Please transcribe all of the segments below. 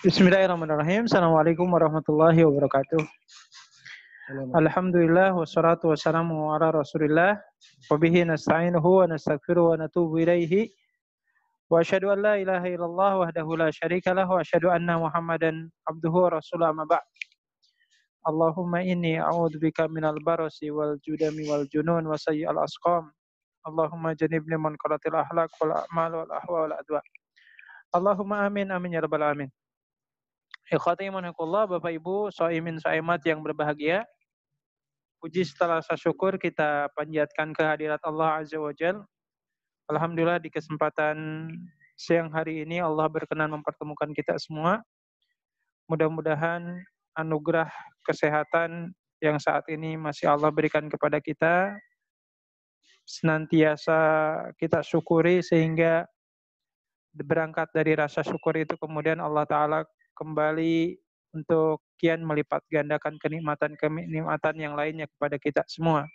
Bismillahirrahmanirrahim. Assalamualaikum warahmatullahi wabarakatuh. Alhamdulillah wassalatu wassalamu ala Rasulillah wa bihi nasta'inuhu wa nastaghfiruhu wa natubu ilaihi wa asyhadu an la ilaha illallah wahdahu la syarikalah wa asyhadu anna Muhammadan abduhu wa rasuluhu amma ba'd. Allahumma inni a'udzubika minal barasi wal judami wal junun wa sayyi'al asqam. Allahumma janibni munqaratil akhlaq wal a'mal wal ahwa wal adwa. Allahumma amin amin ya rabbal alamin. Ikhwati imanhakullah, Bapak Ibu, shaimin shaimat yang berbahagia. Puji setelah rasa syukur kita panjatkan kehadirat Allah Azza wa Jal. Alhamdulillah di kesempatan siang hari ini Allah berkenan mempertemukan kita semua. Mudah-mudahan anugerah kesehatan yang saat ini masih Allah berikan kepada kita senantiasa kita syukuri, sehingga berangkat dari rasa syukur itu kemudian Allah Ta'ala kembali untuk kian melipat gandakan kenikmatan yang lainnya kepada kita semua.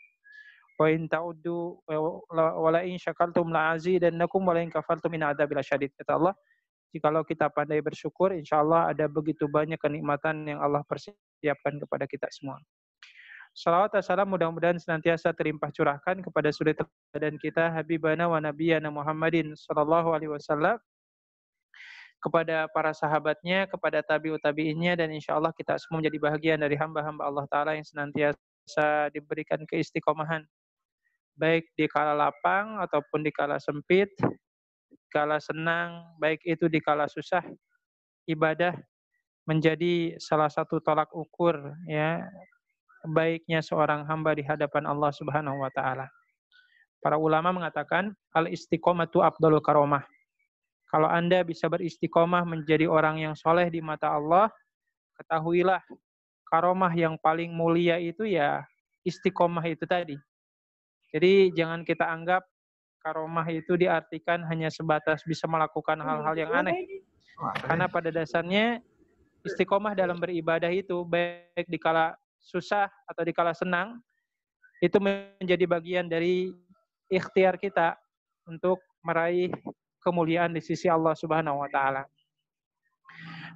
Wa in ta'uddu wa la in syakartum la azidannakum wa la in kafartum in adzabil syadid. Kata Allah, jikalau kita pandai bersyukur, insyaallah ada begitu banyak kenikmatan yang Allah persiapkan kepada kita semua. Salawat dan salam mudah-mudahan senantiasa terlimpah curahkan kepada suri teladan kita Habibana wa Nabiyana Muhammadin sallallahu alaihi wasallam, kepada para sahabatnya, kepada tabi'ut tabi'innya, dan insya Allah kita semua menjadi bahagian dari hamba-hamba Allah Ta'ala yang senantiasa diberikan keistiqomahan, baik di kala lapang ataupun di kala sempit, kala senang, baik itu di kala susah. Ibadah menjadi salah satu tolak ukur ya baiknya seorang hamba di hadapan Allah Subhanahu wa Ta'ala. Para ulama mengatakan al-istiqomatu afdalul karomah. Kalau Anda bisa beristiqomah menjadi orang yang soleh di mata Allah, ketahuilah karomah yang paling mulia itu ya istiqomah itu tadi. Jadi jangan kita anggap karomah itu diartikan hanya sebatas bisa melakukan hal-hal yang aneh. Karena pada dasarnya istiqomah dalam beribadah itu, baik di kala susah atau di kala senang, itu menjadi bagian dari ikhtiar kita untuk meraih kemuliaan di sisi Allah Subhanahu wa Ta'ala.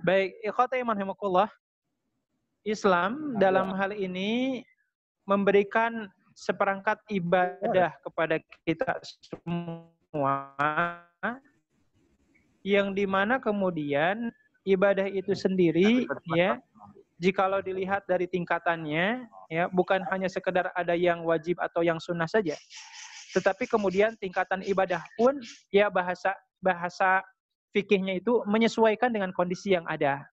Baik, ikhwata iman rahimakumullah, Islam dalam hal ini memberikan seperangkat ibadah kepada kita semua, yang dimana kemudian ibadah itu sendiri ya, jikalau dilihat dari tingkatannya ya, bukan hanya sekedar ada yang wajib atau yang sunnah saja, tetapi kemudian tingkatan ibadah pun ya bahasa fikihnya itu menyesuaikan dengan kondisi yang ada.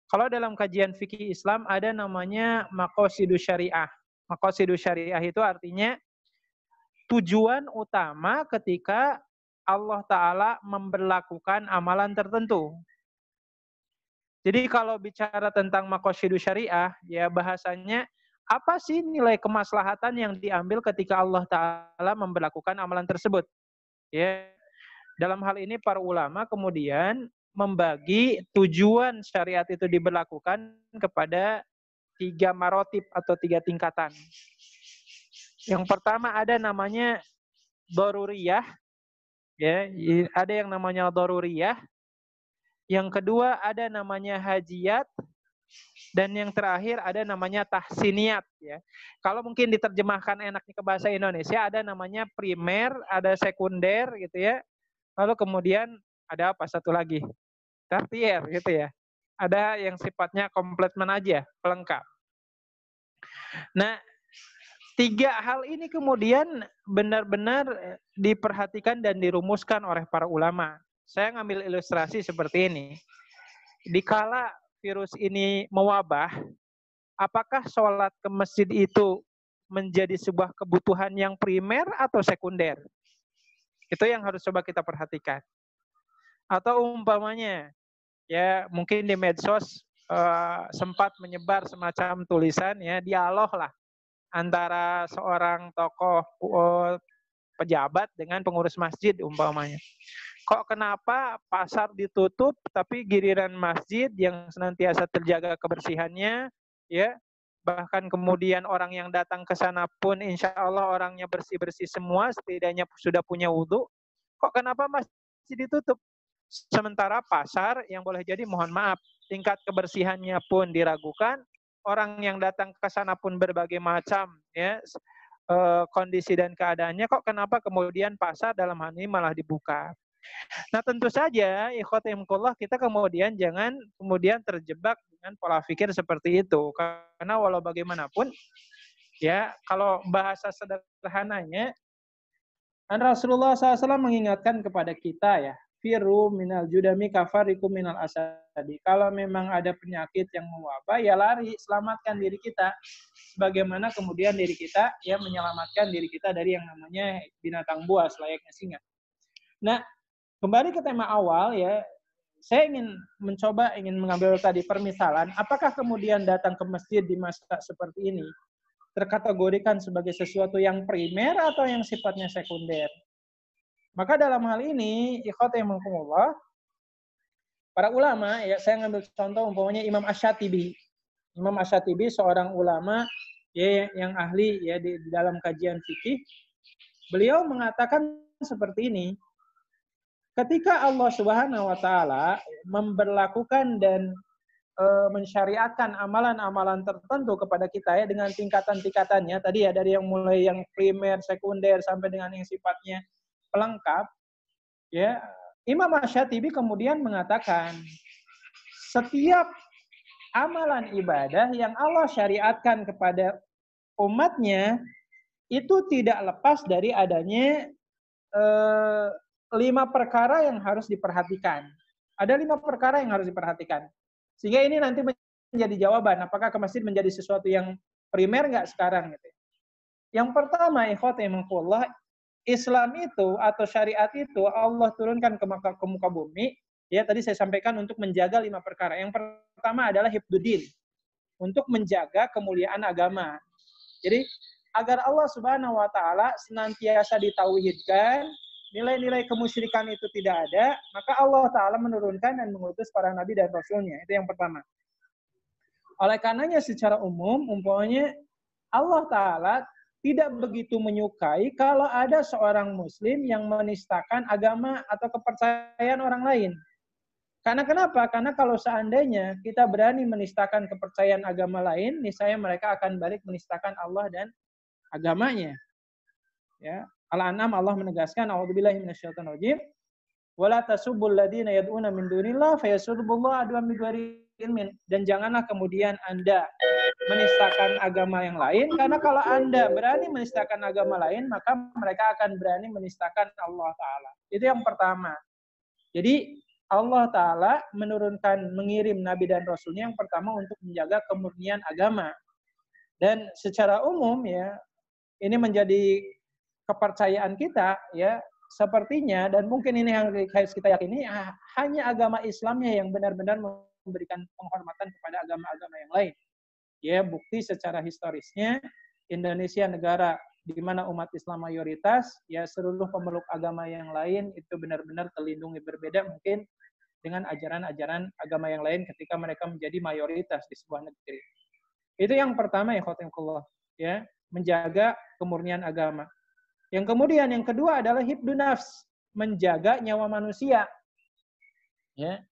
Kalau dalam kajian fikih Islam ada namanya maqasidus syariah. Maqasidus syariah itu artinya tujuan utama ketika Allah Ta'ala memberlakukan amalan tertentu. Jadi kalau bicara tentang maqasidus syariah, ya bahasanya apa sih nilai kemaslahatan yang diambil ketika Allah Ta'ala memberlakukan amalan tersebut? Ya, dalam hal ini para ulama kemudian membagi tujuan syariat itu diberlakukan kepada 3 marotib atau 3 tingkatan. Yang pertama ada namanya daruriyah, ya, ada yang namanya daruriyah. Yang kedua ada namanya hajiyat. Dan yang terakhir ada namanya tahsiniyat ya. Kalau mungkin diterjemahkan enaknya ke bahasa Indonesia, ada namanya primer, ada sekunder gitu ya. Lalu kemudian ada apa satu lagi? Tertier gitu ya. Ada yang sifatnya kompletmen aja, pelengkap. Nah, 3 hal ini kemudian benar-benar diperhatikan dan dirumuskan oleh para ulama. Saya ngambil ilustrasi seperti ini. Dikala virus ini mewabah, apakah sholat ke masjid itu menjadi sebuah kebutuhan yang primer atau sekunder? Itu yang harus coba kita perhatikan. Atau umpamanya, ya mungkin di medsos sempat menyebar semacam tulisan ya, dialog lah antara seorang tokoh pejabat dengan pengurus masjid umpamanya. Kok kenapa pasar ditutup tapi giliran masjid yang senantiasa terjaga kebersihannya ya, bahkan kemudian orang yang datang ke sana pun insya Allah orangnya bersih-bersih semua, setidaknya sudah punya wudhu, kok kenapa masjid ditutup? Sementara pasar yang boleh jadi mohon maaf, tingkat kebersihannya pun diragukan, orang yang datang ke sana pun berbagai macam ya kondisi dan keadaannya, kok kenapa kemudian pasar dalam hal ini malah dibuka. Nah tentu saja ikhwatimullah kita kemudian jangan kemudian terjebak dengan pola pikir seperti itu. Karena walau bagaimanapun ya kalau bahasa sederhananya Rasulullah SAW mengingatkan kepada kita ya, firu minal judami kafariku minal asadi. Kalau memang ada penyakit yang mewabah, ya lari, selamatkan diri kita. Sebagaimana kemudian diri kita ya menyelamatkan diri kita dari yang namanya binatang buas layaknya singa. Nah, kembali ke tema awal ya, saya ingin mengambil tadi permisalan, apakah kemudian datang ke masjid di masa seperti ini terkategorikan sebagai sesuatu yang primer atau yang sifatnya sekunder? Maka dalam hal ini, ikhwatikumullah, para ulama, ya saya ngambil contoh umpamanya Imam Asy-Syatibi. Imam Asy-Syatibi seorang ulama ya yang ahli ya di dalam kajian fikih. Beliau mengatakan seperti ini. Ketika Allah Subhanahu wa taala memberlakukan dan mensyariatkan amalan-amalan tertentu kepada kita ya dengan tingkatan-tingkatannya tadi ya dari yang mulai yang primer, sekunder sampai dengan yang sifatnya pelengkap ya. Imam Asy-Syatibi kemudian mengatakan setiap amalan ibadah yang Allah syariatkan kepada umatnya itu tidak lepas dari adanya 5 perkara yang harus diperhatikan. Ada 5 perkara yang harus diperhatikan. Sehingga ini nanti menjadi jawaban, apakah ke masjid menjadi sesuatu yang primer nggak sekarang gitu. Yang pertama, ikhwatikumullah, Islam itu atau syariat itu Allah turunkan ke muka bumi, ya tadi saya sampaikan untuk menjaga 5 perkara. Yang pertama adalah hifdzuddin, untuk menjaga kemuliaan agama. Jadi agar Allah Subhanahu wa taala senantiasa ditauhidkan, nilai-nilai kemusyrikan itu tidak ada, maka Allah Ta'ala menurunkan dan mengutus para nabi dan rasulnya. Itu yang pertama. Oleh karenanya secara umum, umpamanya Allah Ta'ala tidak begitu menyukai kalau ada seorang muslim yang menistakan agama atau kepercayaan orang lain. Karena kenapa? Karena kalau seandainya kita berani menistakan kepercayaan agama lain, niscaya mereka akan balik menistakan Allah dan agamanya. Ya. Al-An'am Allah menegaskan, a'udzubillahi minasyaitonir rajim, wala tasubbul ladzina yad'una min dunillah fayasubbullaha adwan bighairi ilmin. Dan janganlah kemudian Anda menistakan agama yang lain, karena kalau Anda berani menistakan agama lain, maka mereka akan berani menistakan Allah Ta'ala. Itu yang pertama. Jadi Allah Ta'ala mengirim Nabi dan Rasulnya yang pertama untuk menjaga kemurnian agama. Dan secara umum ya, ini menjadi kepercayaan kita ya, sepertinya dan mungkin ini yang harus kita yakini, hanya agama Islamnya yang benar-benar memberikan penghormatan kepada agama-agama yang lain. Ya, bukti secara historisnya Indonesia negara di mana umat Islam mayoritas, ya seluruh pemeluk agama yang lain itu benar-benar terlindungi, berbeda mungkin dengan ajaran-ajaran agama yang lain ketika mereka menjadi mayoritas di sebuah negeri. Itu yang pertama ya khotimkullah, ya, menjaga kemurnian agama. Yang kemudian yang kedua adalah hifdzu nafs, menjaga nyawa manusia. Ya.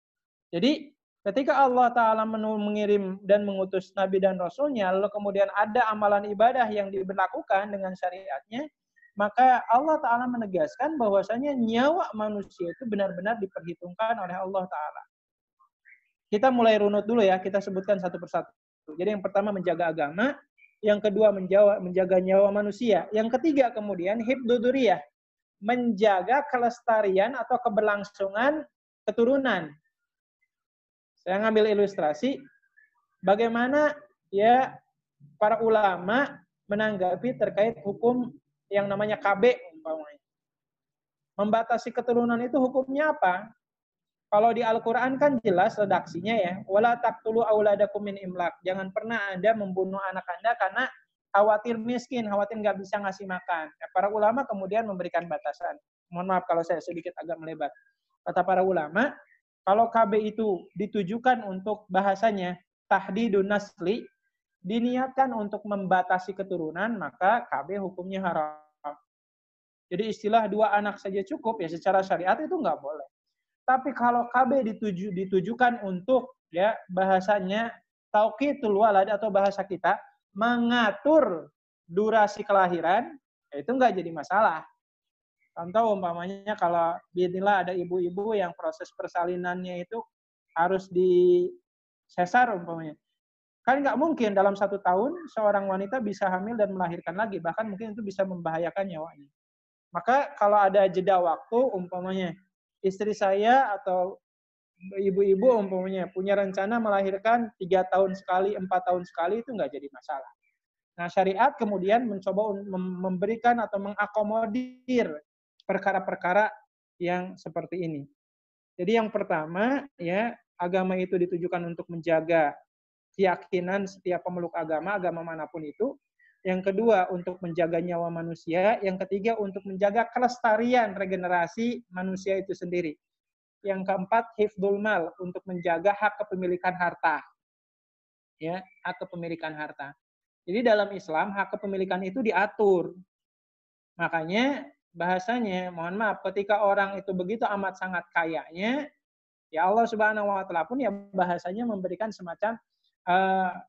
Jadi ketika Allah Ta'ala mengirim dan mengutus Nabi dan Rasulnya, lalu kemudian ada amalan ibadah yang diberlakukan dengan syariatnya, maka Allah Ta'ala menegaskan bahwasanya nyawa manusia itu benar-benar diperhitungkan oleh Allah Ta'ala. Kita mulai runut dulu ya, kita sebutkan satu persatu. Jadi yang pertama menjaga agama, yang kedua menjaga nyawa manusia, yang ketiga kemudian hifdzu dzurriyyah, menjaga kelestarian atau keberlangsungan keturunan. Saya ngambil ilustrasi bagaimana ya para ulama menanggapi terkait hukum yang namanya KB umpamanya. Membatasi keturunan itu hukumnya apa? Kalau di Al-Qur'an kan jelas redaksinya ya, wala taqtulu auladakum min imlaq. Jangan pernah Anda membunuh anak Anda karena khawatir miskin, khawatir nggak bisa ngasih makan. Ya, para ulama kemudian memberikan batasan. Mohon maaf kalau saya sedikit agak melebar. Kata para ulama, kalau KB itu ditujukan untuk bahasanya tahdidun nasli, diniatkan untuk membatasi keturunan, maka KB hukumnya haram. Jadi istilah 2 anak saja cukup, ya secara syariat itu nggak boleh. Tapi kalau KB ditujukan untuk ya bahasanya tauqitul walad atau bahasa kita mengatur durasi kelahiran, ya itu nggak jadi masalah. Contoh umpamanya kalau bismillah ada ibu-ibu yang proses persalinannya itu harus disesar umpamanya. Kan nggak mungkin dalam 1 tahun seorang wanita bisa hamil dan melahirkan lagi. Bahkan mungkin itu bisa membahayakan nyawanya. Maka kalau ada jeda waktu umpamanya istri saya atau ibu-ibu umpamanya punya rencana melahirkan 3 tahun sekali, 4 tahun sekali itu nggak jadi masalah. Nah, syariat kemudian mencoba memberikan atau mengakomodir perkara-perkara yang seperti ini. Jadi yang pertama ya, agama itu ditujukan untuk menjaga keyakinan setiap pemeluk agama, agama manapun itu. Yang kedua untuk menjaga nyawa manusia, yang ketiga untuk menjaga kelestarian regenerasi manusia itu sendiri. Yang keempat hifdzul mal, untuk menjaga hak kepemilikan harta. Ya, hak kepemilikan harta. Jadi dalam Islam hak kepemilikan itu diatur. Makanya bahasanya, mohon maaf, ketika orang itu begitu amat sangat kayanya, ya Allah Subhanahu wa taala pun ya bahasanya memberikan semacam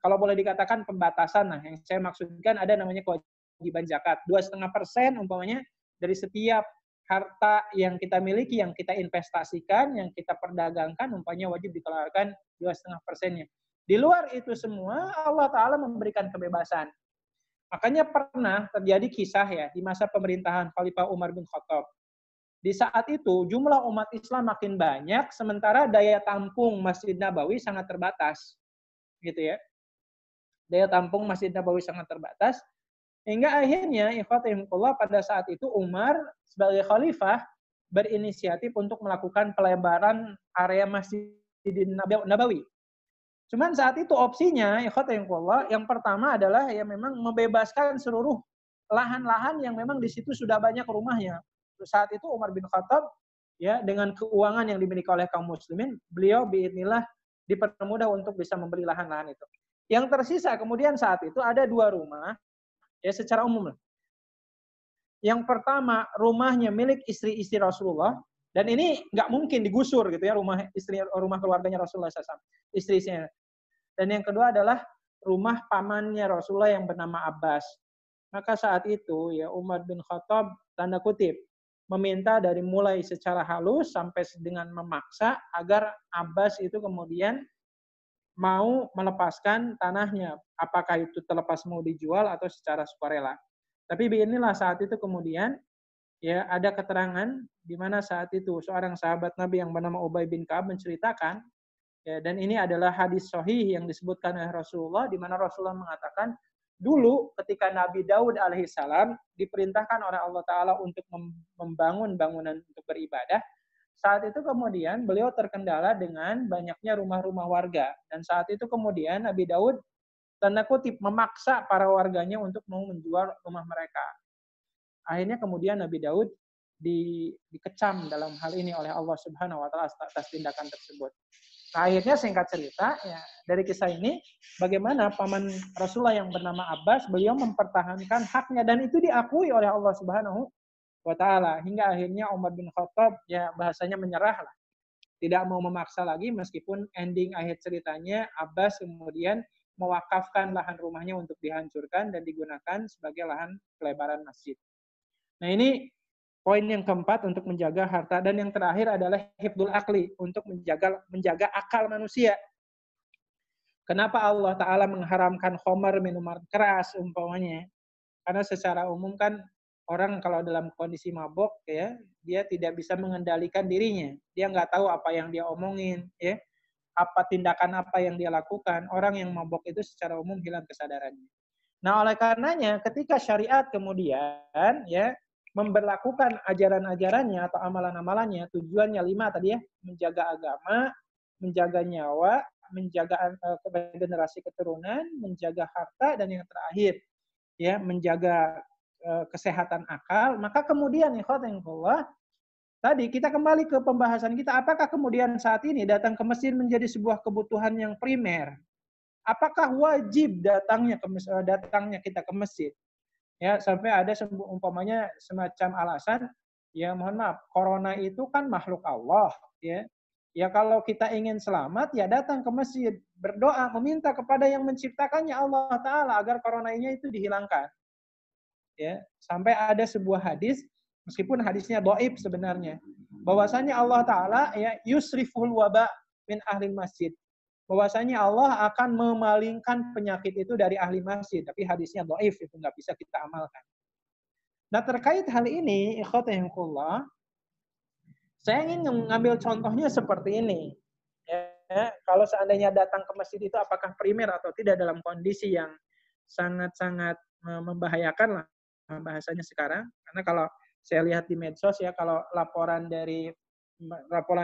kalau boleh dikatakan pembatasan. Nah, yang saya maksudkan ada namanya kewajiban zakat. 2,5% umpamanya dari setiap harta yang kita miliki, yang kita investasikan, yang kita perdagangkan, umpamanya wajib dikeluarkan 2,5%-nya. Di luar itu semua, Allah Ta'ala memberikan kebebasan. Makanya pernah terjadi kisah ya, di masa pemerintahan Khalifah Umar bin Khattab. Di saat itu, jumlah umat Islam makin banyak, sementara daya tampung Masjid Nabawi sangat terbatas. Gitu ya. Daya tampung Masjid Nabawi sangat terbatas. Hingga akhirnya, ikhwatimullah, pada saat itu Umar sebagai khalifah berinisiatif untuk melakukan pelebaran area Masjid Nabawi. Cuman saat itu opsinya, ikhwatimullah, yang pertama adalah ya memang membebaskan seluruh lahan-lahan yang memang di situ sudah banyak rumahnya. Saat itu Umar bin Khattab ya dengan keuangan yang dimiliki oleh kaum muslimin, beliau biidznillah dipermudah untuk bisa membeli lahan-lahan itu. Yang tersisa kemudian saat itu ada 2 rumah, ya secara umum. Yang pertama rumahnya milik istri-istri Rasulullah, dan ini nggak mungkin digusur gitu ya, rumah keluarganya Rasulullah SAW, istri-istrinya. Dan yang kedua adalah rumah pamannya Rasulullah yang bernama Abbas. Maka saat itu ya Umar bin Khattab tanda kutip meminta dari mulai secara halus sampai dengan memaksa agar Abbas itu kemudian mau melepaskan tanahnya. Apakah itu terlepas mau dijual atau secara sukarela. Tapi inilah saat itu kemudian ya ada keterangan di mana saat itu seorang sahabat Nabi yang bernama Ubay bin Ka'ab menceritakan ya, dan ini adalah hadis sahih yang disebutkan oleh Rasulullah di mana Rasulullah mengatakan dulu ketika Nabi Daud alaihissalam diperintahkan oleh Allah Ta'ala untuk membangun bangunan untuk beribadah, saat itu kemudian beliau terkendala dengan banyaknya rumah-rumah warga. Dan saat itu kemudian Nabi Daud tanda kutip memaksa para warganya untuk mau menjual rumah mereka. Akhirnya kemudian Nabi Daud dikecam dalam hal ini oleh Allah Subhanahu wa taala atas tindakan tersebut. Nah, akhirnya singkat cerita ya dari kisah ini bagaimana paman Rasulullah yang bernama Abbas beliau mempertahankan haknya dan itu diakui oleh Allah Subhanahu wa taala hingga akhirnya Umar bin Khattab ya bahasanya menyerah lah. Tidak mau memaksa lagi meskipun ending akhir ceritanya Abbas kemudian mewakafkan lahan rumahnya untuk dihancurkan dan digunakan sebagai lahan pelebaran masjid. Nah, ini poin yang keempat untuk menjaga harta, dan yang terakhir adalah hifdzul akli, untuk menjaga akal manusia. Kenapa Allah Ta'ala mengharamkan khamar, minuman keras umpamanya? Karena secara umum kan orang kalau dalam kondisi mabok ya, dia tidak bisa mengendalikan dirinya. Dia nggak tahu apa yang dia omongin, ya, apa tindakan apa yang dia lakukan. Orang yang mabok itu secara umum hilang kesadarannya. Nah, oleh karenanya ketika syariat kemudian ya memberlakukan ajaran-ajarannya atau amalan-amalannya, tujuannya 5 tadi ya, menjaga agama, menjaga nyawa, menjaga generasi keturunan, menjaga harta, dan yang terakhir ya menjaga kesehatan akal. Maka kemudian ikhwatillah tadi kita kembali ke pembahasan kita, apakah kemudian saat ini datang ke masjid menjadi sebuah kebutuhan yang primer? Apakah wajib datangnya kita ke masjid? Ya, sampai ada umpamanya semacam alasan Ya mohon maaf, corona itu kan makhluk Allah, ya. Ya kalau kita ingin selamat, ya datang ke masjid, berdoa, meminta kepada yang menciptakannya Allah Ta'ala agar coronanya itu dihilangkan. Ya, sampai ada sebuah hadis, meskipun hadisnya dhaif sebenarnya, bahwasanya Allah Ta'ala ya yusriful waba min ahli masjid. Bahwasanya Allah akan memalingkan penyakit itu dari ahli masjid, tapi hadisnya dhaif, itu nggak bisa kita amalkan. Nah terkait hal ini, ikhwatahillah, saya ingin mengambil contohnya seperti ini. Ya, kalau seandainya datang ke masjid itu apakah primer atau tidak dalam kondisi yang sangat-sangat membahayakan lah bahasanya sekarang. Karena kalau saya lihat di medsos ya, kalau laporan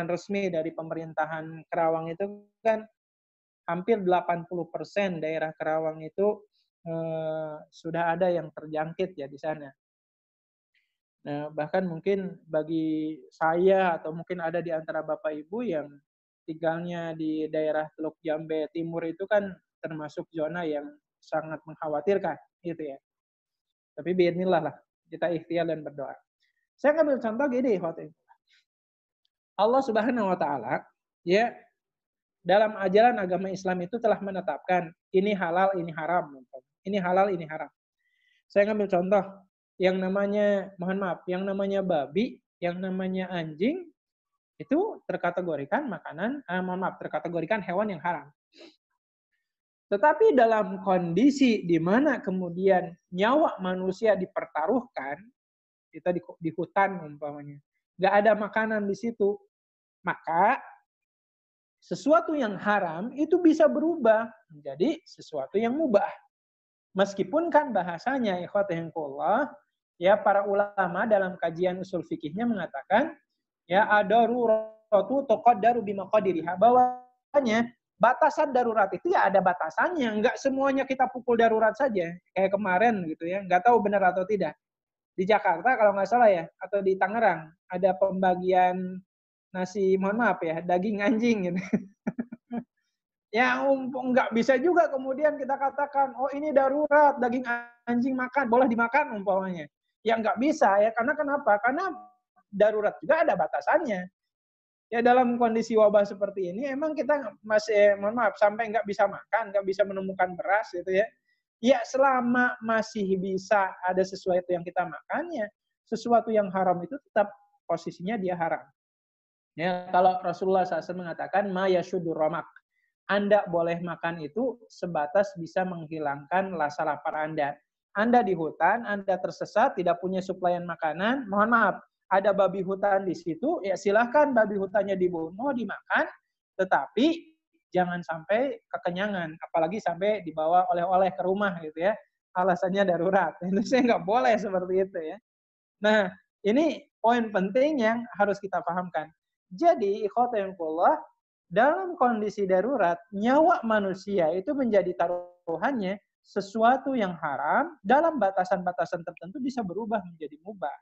resmi dari pemerintahan Kerawang itu kan hampir 80% daerah Kerawang itu sudah ada yang terjangkit ya di sana. Nah, bahkan mungkin bagi saya atau mungkin ada di antara Bapak Ibu yang tinggalnya di daerah Teluk Jambe Timur itu kan termasuk zona yang sangat mengkhawatirkan, gitu ya. Tapi biarlah lah, kita ikhtiar dan berdoa. Saya ngambil contoh gini, Allah Subhanahu wa taala ya dalam ajaran agama Islam itu telah menetapkan ini halal, ini haram. Ini halal, ini haram. Saya ngambil contoh yang namanya, mohon maaf, yang namanya babi, yang namanya anjing, itu terkategorikan makanan, terkategorikan hewan yang haram. Tetapi dalam kondisi di mana kemudian nyawa manusia dipertaruhkan, kita di hutan umpamanya, nggak ada makanan di situ, maka sesuatu yang haram itu bisa berubah menjadi sesuatu yang mubah. Meskipun kan bahasanya, ikhwatahillah, ya para ulama dalam kajian usul fikihnya mengatakan, ya ad-daruratu tuqaddaru bimaqadiriha, bahwasanya batasan darurat itu ya ada batasannya, enggak semuanya kita pukul darurat saja, kayak kemarin gitu ya, enggak tahu benar atau tidak. Di Jakarta kalau nggak salah ya, atau di Tangerang, ada pembagian nasi, mohon maaf ya, daging anjing gitu. Ya nggak bisa juga kemudian kita katakan, oh ini darurat, daging anjing makan, boleh dimakan umpamanya. Ya nggak bisa ya, karena kenapa? Karena darurat juga ada batasannya. Ya dalam kondisi wabah seperti ini, emang kita masih, mohon maaf, sampai nggak bisa makan, nggak bisa menemukan beras gitu ya. Ya selama masih bisa ada sesuatu yang kita makan, ya sesuatu yang haram itu tetap posisinya dia haram. Ya kalau Rasulullah SAW mengatakan, ma yashudur romak, Anda boleh makan itu sebatas bisa menghilangkan rasa lapar Anda. Anda di hutan, Anda tersesat, tidak punya suplaian makanan, mohon maaf, ada babi hutan di situ, ya silahkan babi hutannya dibunuh, dimakan, tetapi jangan sampai kekenyangan, apalagi sampai dibawa oleh-oleh ke rumah gitu ya, alasannya darurat. Itu saya nggak boleh seperti itu ya. Nah, ini poin penting yang harus kita pahamkan. Jadi, ikhwatahillah, dalam kondisi darurat, nyawa manusia itu menjadi taruhannya, sesuatu yang haram dalam batasan-batasan tertentu bisa berubah menjadi mubah.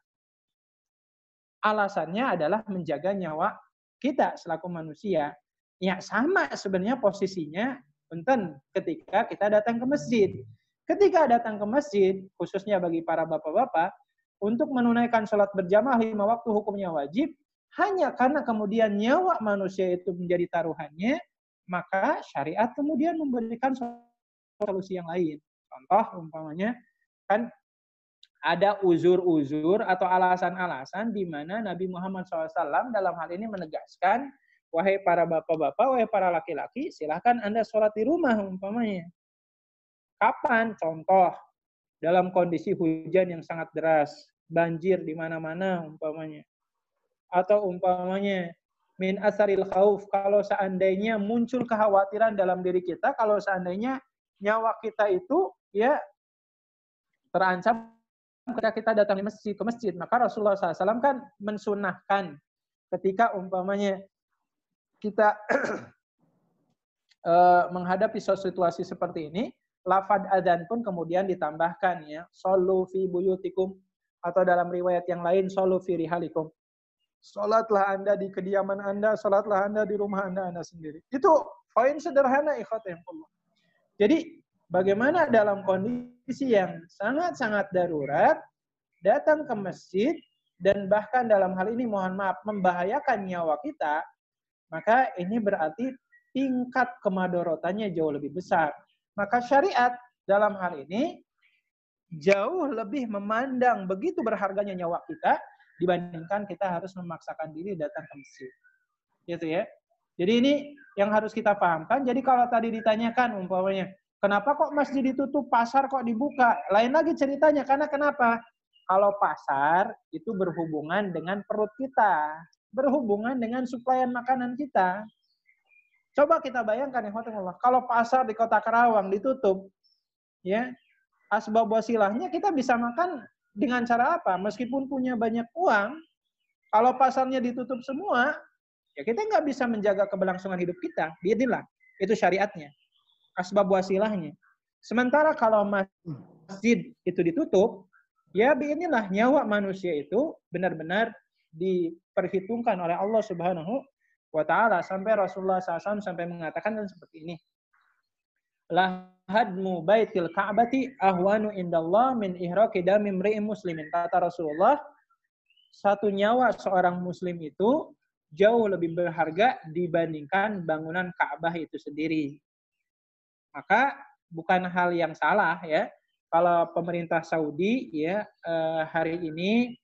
Alasannya adalah menjaga nyawa kita selaku manusia. Ya sama sebenarnya posisinya punten ketika kita datang ke masjid. Ketika datang ke masjid, khususnya bagi para bapak-bapak, untuk menunaikan sholat berjamaah 5 waktu hukumnya wajib, hanya karena kemudian nyawa manusia itu menjadi taruhannya, maka syariat kemudian memberikan solusi yang lain. Contoh umpamanya, kan ada uzur-uzur atau alasan-alasan di mana Nabi Muhammad SAW dalam hal ini menegaskan, wahai para bapak-bapak, wahai para laki-laki, silahkan Anda sholat di rumah umpamanya. Kapan? Contoh, dalam kondisi hujan yang sangat deras, banjir di mana-mana umpamanya. Atau umpamanya min asaril khauf, kalau seandainya muncul kekhawatiran dalam diri kita, kalau seandainya nyawa kita itu ya terancam ketika kita datang ke masjid, maka Rasulullah SAW kan mensunahkan ketika umpamanya kita menghadapi situasi seperti ini, lafad adzan pun kemudian ditambahkan ya, shollu fi buyutikum, atau dalam riwayat yang lain shollu fi rihalikum. Salatlah Anda di kediaman Anda, salatlah Anda di rumah Anda sendiri. Itu poin sederhana, ikhwatahillah. Jadi bagaimana dalam kondisi yang sangat-sangat darurat, datang ke masjid, dan bahkan dalam hal ini mohon maaf membahayakan nyawa kita, maka ini berarti tingkat kemadorotannya jauh lebih besar. Maka syariat dalam hal ini jauh lebih memandang begitu berharganya nyawa kita dibandingkan kita harus memaksakan diri datang ke masjid. Gitu ya. Jadi ini yang harus kita pahamkan. Jadi kalau tadi ditanyakan umpamanya, kenapa kok masjid ditutup, pasar kok dibuka? Lain lagi ceritanya, karena kenapa? Kalau pasar itu berhubungan dengan perut kita, berhubungan dengan suplaian makanan kita. Coba kita bayangkan ya, kalau pasar di Kota Karawang ditutup, ya, asbab wasilahnya kita bisa makan dengan cara apa? Meskipun punya banyak uang, kalau pasarnya ditutup semua, ya kita nggak bisa menjaga keberlangsungan hidup kita. Biidznillah, itu syariatnya, asbab wasilahnya. Sementara kalau masjid itu ditutup, ya biidznillah nyawa manusia itu benar-benar diperhitungkan oleh Allah Subhanahu wa ta'ala. Sampai Rasulullah SAW sampai mengatakan kan seperti ini. Lahadmu baitil ka'bati ahwanu indallah min ihraqi dami imri'in muslimin. Kata Rasulullah, satu nyawa seorang muslim itu jauh lebih berharga dibandingkan bangunan Ka'bah itu sendiri. Maka bukan hal yang salah ya kalau pemerintah Saudi ya hari ini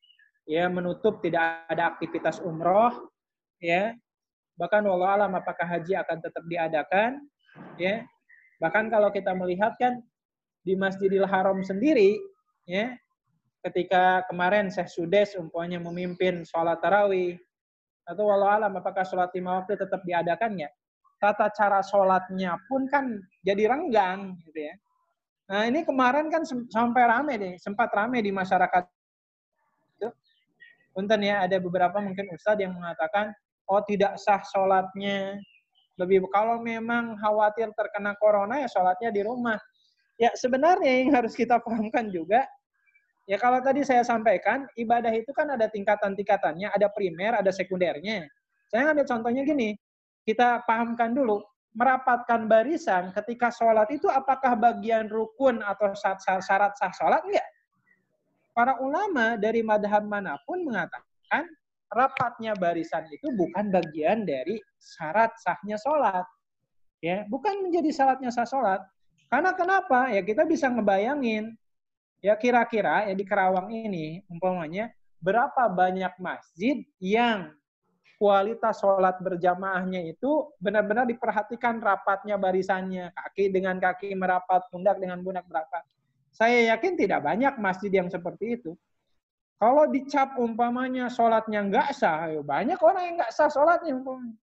ya menutup, tidak ada aktivitas umroh ya. Bahkan wallahu alam apakah haji akan tetap diadakan ya. Bahkan kalau kita melihat kan di Masjidil Haram sendiri ya, ketika kemarin Syekh Sudes umpamanya memimpin sholat tarawih, atau wallahu alam apakah sholat 5 waktu tetap diadakannya, tata cara sholatnya pun kan jadi renggang gitu ya. Nah ini kemarin kan sampai rame deh, sempat rame di masyarakat itu. Punten ya, ada beberapa mungkin ustadz yang mengatakan, oh tidak sah sholatnya. Lebih kalau memang khawatir terkena corona ya sholatnya di rumah. Ya sebenarnya yang harus kita pahamkan juga, ya kalau tadi saya sampaikan, ibadah itu kan ada tingkatan-tingkatannya, ada primer, ada sekundernya. Saya ambil contohnya gini, kita pahamkan dulu, merapatkan barisan ketika sholat itu apakah bagian rukun atau syarat sah sholat? Enggak. Para ulama dari madhab manapun mengatakan, rapatnya barisan itu bukan bagian dari syarat sahnya sholat. Ya, bukan menjadi syaratnya sah sholat. Karena kenapa? Ya kita bisa ngebayangin, ya kira-kira ya di Karawang ini umpamanya berapa banyak masjid yang kualitas sholat berjamaahnya itu benar-benar diperhatikan rapatnya barisannya, kaki dengan kaki merapat, pundak dengan pundak merapat. Saya yakin tidak banyak masjid yang seperti itu. Kalau dicap umpamanya sholatnya nggak sah, ya banyak orang yang nggak sah sholatnya umpamanya.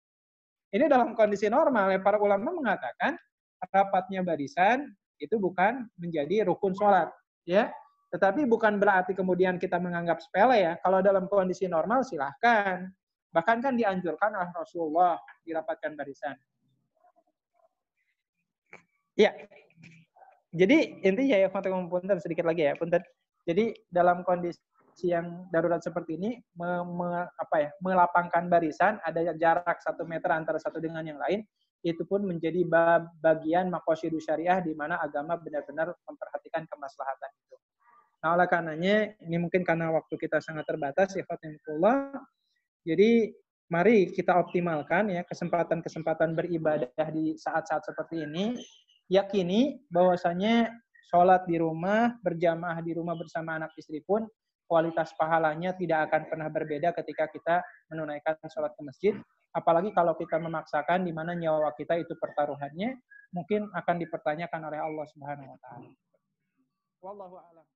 Ini dalam kondisi normal ya, para ulama mengatakan rapatnya barisan itu bukan menjadi rukun sholat. Ya, tetapi bukan berarti kemudian kita menganggap sepele ya. Kalau dalam kondisi normal silahkan. Bahkan kan dianjurkan oleh Rasulullah dirapatkan barisan. Ya, jadi intinya ya punten sedikit lagi ya punten. Jadi dalam kondisi yang darurat seperti ini, melapangkan barisan, ada jarak 1 meter antara satu dengan yang lain, itu pun menjadi bagian maqasidus syariah di mana agama benar-benar memperhatikan kemaslahatan itu. Nah, oleh karenanya, ini mungkin karena waktu kita sangat terbatas, ya Fatimullah. Jadi, mari kita optimalkan ya kesempatan-kesempatan beribadah di saat-saat seperti ini. Yakini bahwasanya sholat di rumah, berjamaah di rumah bersama anak istri pun, kualitas pahalanya tidak akan pernah berbeda ketika kita menunaikan sholat ke masjid. Apalagi kalau kita memaksakan di mana nyawa kita itu pertaruhannya, mungkin akan dipertanyakan oleh Allah Subhanahu wa taala. Wallahu a'lam.